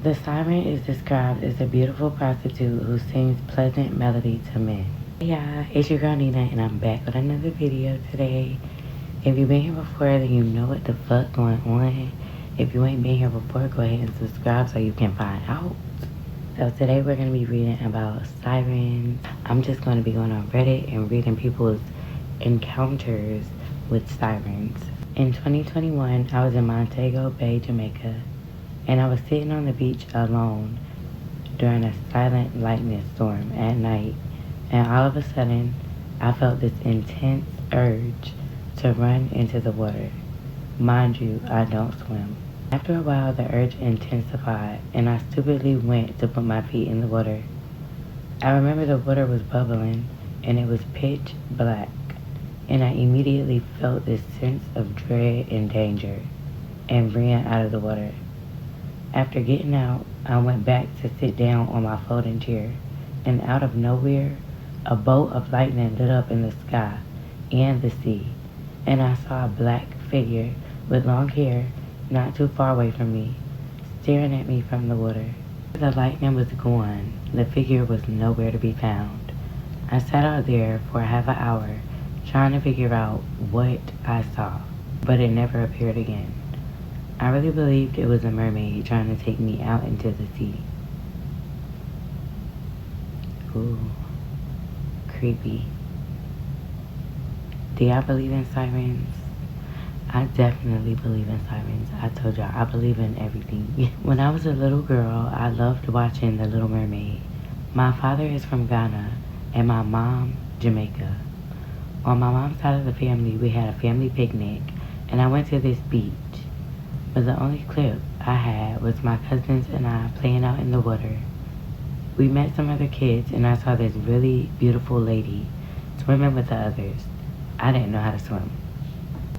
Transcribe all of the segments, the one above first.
The siren is described as a beautiful prostitute who sings pleasant melody to men. Hey y'all, it's your girl Nina and I'm back with another video today. If you've been here before, then you know what the fuck going on. If you ain't been here before, go ahead and subscribe so you can find out. So today we're going to be reading about sirens. I'm just going to be going on Reddit and reading people's encounters with sirens. In 2021, I was in Montego Bay, Jamaica, and I was sitting on the beach alone during a silent lightning storm at night, and all of a sudden, I felt this intense urge to run into the water. Mind you, I don't swim. After a while, the urge intensified, and I stupidly went to put my feet in the water. I remember the water was bubbling, and it was pitch black, and I immediately felt this sense of dread and danger, and ran out of the water. After getting out, I went back to sit down on my folding chair, and out of nowhere, a bolt of lightning lit up in the sky and the sea, and I saw a black figure with long hair not too far away from me, staring at me from the water. The lightning was gone. The figure was nowhere to be found. I sat out there for half an hour trying to figure out what I saw, but it never appeared again. I really believed it was a mermaid trying to take me out into the sea. Ooh, creepy. Do y'all believe in sirens? I definitely believe in sirens. I told y'all, I believe in everything. When I was a little girl, I loved watching The Little Mermaid. My father is from Ghana and my mom, Jamaica. On my mom's side of the family, we had a family picnic and I went to this beach. But the only clip I had was my cousins and I playing out in the water. We met some other kids and I saw this really beautiful lady swimming with the others. I didn't know how to swim.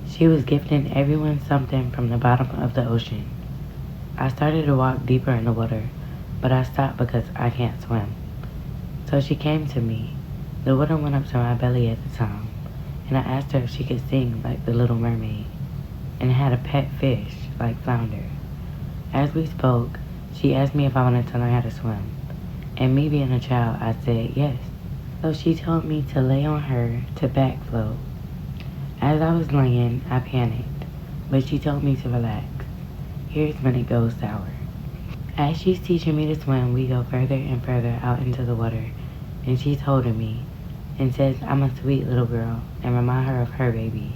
She was gifting everyone something from the bottom of the ocean. I started to walk deeper in the water, but I stopped because I can't swim. So she came to me. The water went up to my belly at the time, and I asked her if she could sing like the Little Mermaid, and had a pet fish like flounder. As we spoke, she asked me if I wanted to learn how to swim, and me being a child, I said yes. So she told me to lay on her to back float. As I was laying, I panicked, but she told me to relax. Here's when it goes sour. As she's teaching me to swim, we go further and further out into the water, and she's holding me and says I'm a sweet little girl and remind her of her baby.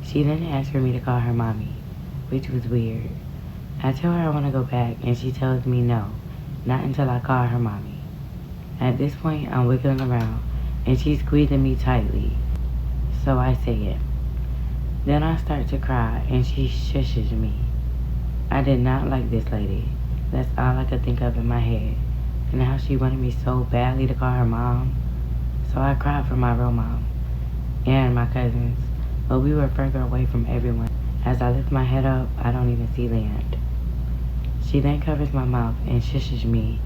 She then asked for me to call her mommy, which was weird. I tell her I want to go back, and she tells me no, not until I call her mommy. At this point, I'm wiggling around, and she's squeezing me tightly, so I say it. Then I start to cry, and she shushes me. I did not like this lady. That's all I could think of in my head, and how she wanted me so badly to call her mom. So I cried for my real mom, and my cousins, but we were further away from everyone. As I lift my head up, I don't even see land. She then covers my mouth and shushes me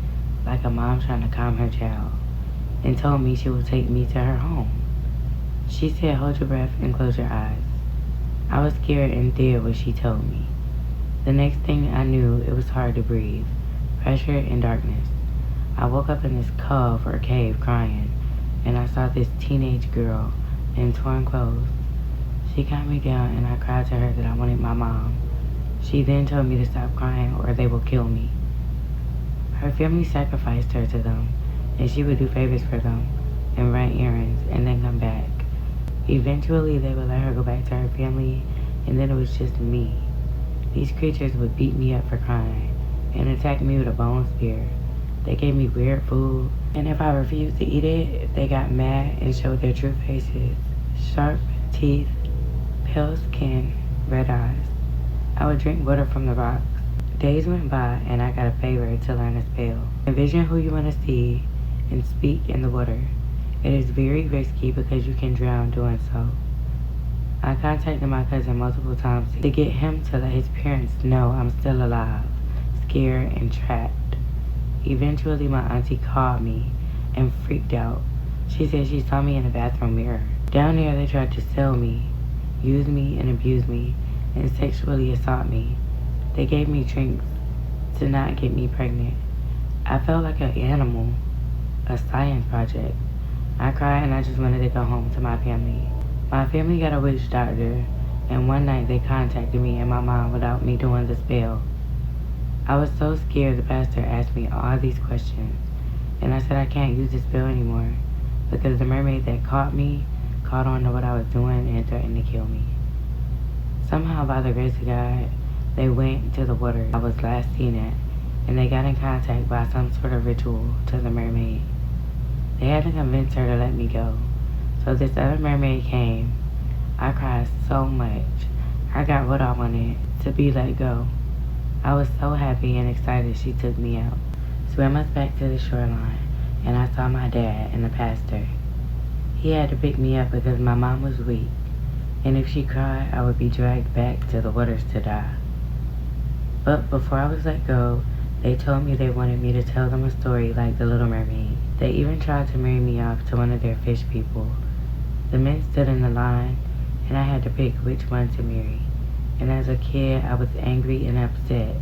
like a mom trying to calm her child, and told me she will take me to her home. She said, hold your breath and close your eyes. I was scared and did what she told me. The next thing I knew, it was hard to breathe, pressure and darkness. I woke up in this cove or cave crying, and I saw this teenage girl in torn clothes. She calmed me down and I cried to her that I wanted my mom. She then told me to stop crying or they will kill me. Her family sacrificed her to them, and she would do favors for them and run errands and then come back. Eventually they would let her go back to her family, and then it was just me. These creatures would beat me up for crying and attack me with a bone spear. They gave me weird food, and if I refused to eat it, they got mad and showed their true faces. Sharp teeth, pale skin, red eyes. I would drink water from the rocks. Days went by and I got a favor to learn a spell. Envision who you want to see and speak in the water. It is very risky because you can drown doing so. I contacted my cousin multiple times to get him to let his parents know I'm still alive, scared and trapped. Eventually my auntie called me and freaked out. She said she saw me in a bathroom mirror. Down there they tried to sell me, use me and abuse me, and sexually assault me. They gave me drinks to not get me pregnant. I felt like an animal, a science project. I cried and I just wanted to go home to my family. My family got a witch doctor, and one night they contacted me and my mom without me doing the spell. I was so scared the pastor asked me all these questions, and I said I can't use the spell anymore because the mermaid that caught me caught on to what I was doing and threatened to kill me. Somehow, by the grace of God, they went to the water I was last seen at, and they got in contact by some sort of ritual to the mermaid. They had to convince her to let me go. So this other mermaid came. I cried so much. I got what I wanted, to be let go. I was so happy and excited she took me out. Swam us back to the shoreline, and I saw my dad and the pastor. He had to pick me up because my mom was weak, and if she cried, I would be dragged back to the waters to die. But before I was let go, they told me they wanted me to tell them a story like the Little Mermaid. They even tried to marry me off to one of their fish people. The men stood in the line, and I had to pick which one to marry. And as a kid, I was angry and upset.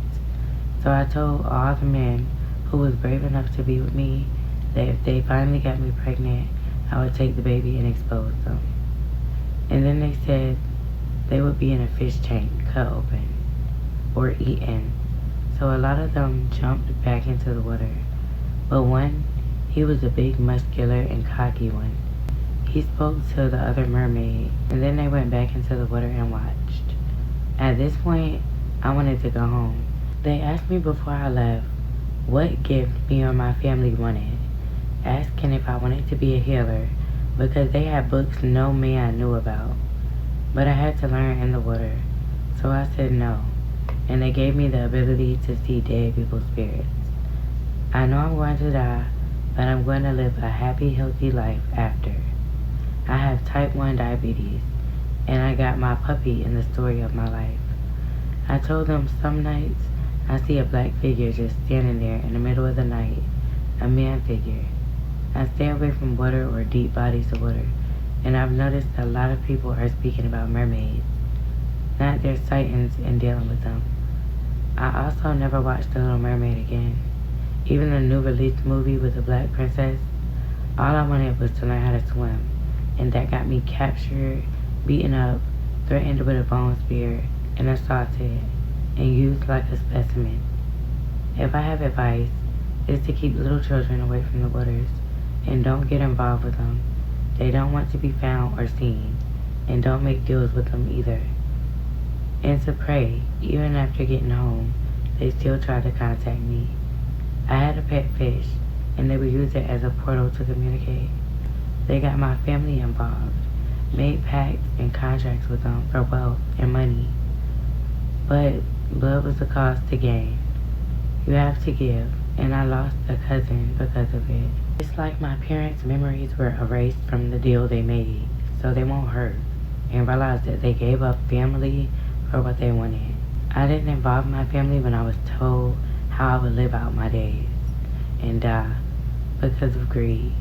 So I told all the men who was brave enough to be with me that if they finally got me pregnant, I would take the baby and expose them. And then they said they would be in a fish tank, cut open, or eaten. So a lot of them jumped back into the water. But one, he was a big, muscular, and cocky one. He spoke to the other mermaid, and then they went back into the water and watched. At this point, I wanted to go home. They asked me before I left what gift me or my family wanted, asking if I wanted to be a healer because they had books no man knew about. But I had to learn in the water, so I said no, and they gave me the ability to see dead people's spirits. I know I'm going to die, but I'm going to live a happy, healthy life after. I have type 1 diabetes, and I got my puppy in the story of my life. I told them some nights I see a black figure just standing there in the middle of the night, a man figure. I stay away from water or deep bodies of water, and I've noticed a lot of people are speaking about mermaids, not their sightings and dealing with them. I also never watched The Little Mermaid again. Even the new released movie with the black princess, all I wanted was to learn how to swim, and that got me captured, beaten up, threatened with a bone spear, and assaulted, and used like a specimen. If I have advice, it's to keep little children away from the waters, and don't get involved with them. They don't want to be found or seen, and don't make deals with them either. And to pray, even after getting home, they still try to contact me. I had a pet fish, and they would use it as a portal to communicate. They got my family involved, made pacts and contracts with them for wealth and money. But blood was the cost to gain. You have to give, and I lost a cousin because of it. It's like my parents' memories were erased from the deal they made, so they won't hurt, and realize that they gave up family for what they wanted. I didn't involve my family when I was told how I would live out my days and die because of greed.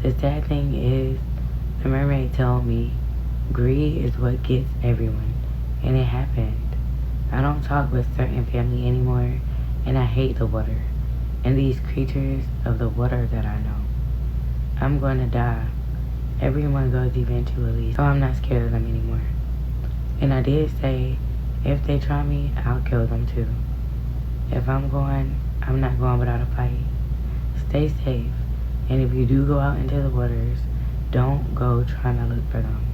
The sad thing is, the mermaid told me greed is what gets everyone, and it happened. I don't talk with certain family anymore, and I hate the water and these creatures of the water that I know. I'm going to die. Everyone goes eventually, so I'm not scared of them anymore. And I did say, if they try me, I'll kill them too. If I'm going, I'm not going without a fight. Stay safe, and if you do go out into the waters, don't go trying to look for them.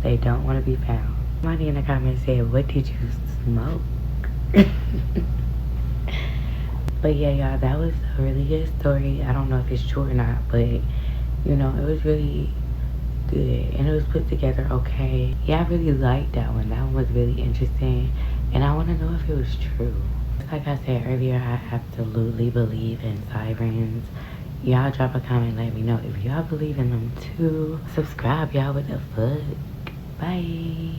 They don't want to be found. Somebody in the comments said, what did you smoke? But yeah, y'all, that was a really good story. I don't know if it's true or not, but you know, it was really good, and it was put together okay. Yeah, I really liked that one. That one was really interesting, and I want to know if it was true. Like I said earlier, I absolutely believe in sirens. Y'all drop a comment, let me know if y'all believe in them too. Subscribe, y'all. What the fuck? Bye.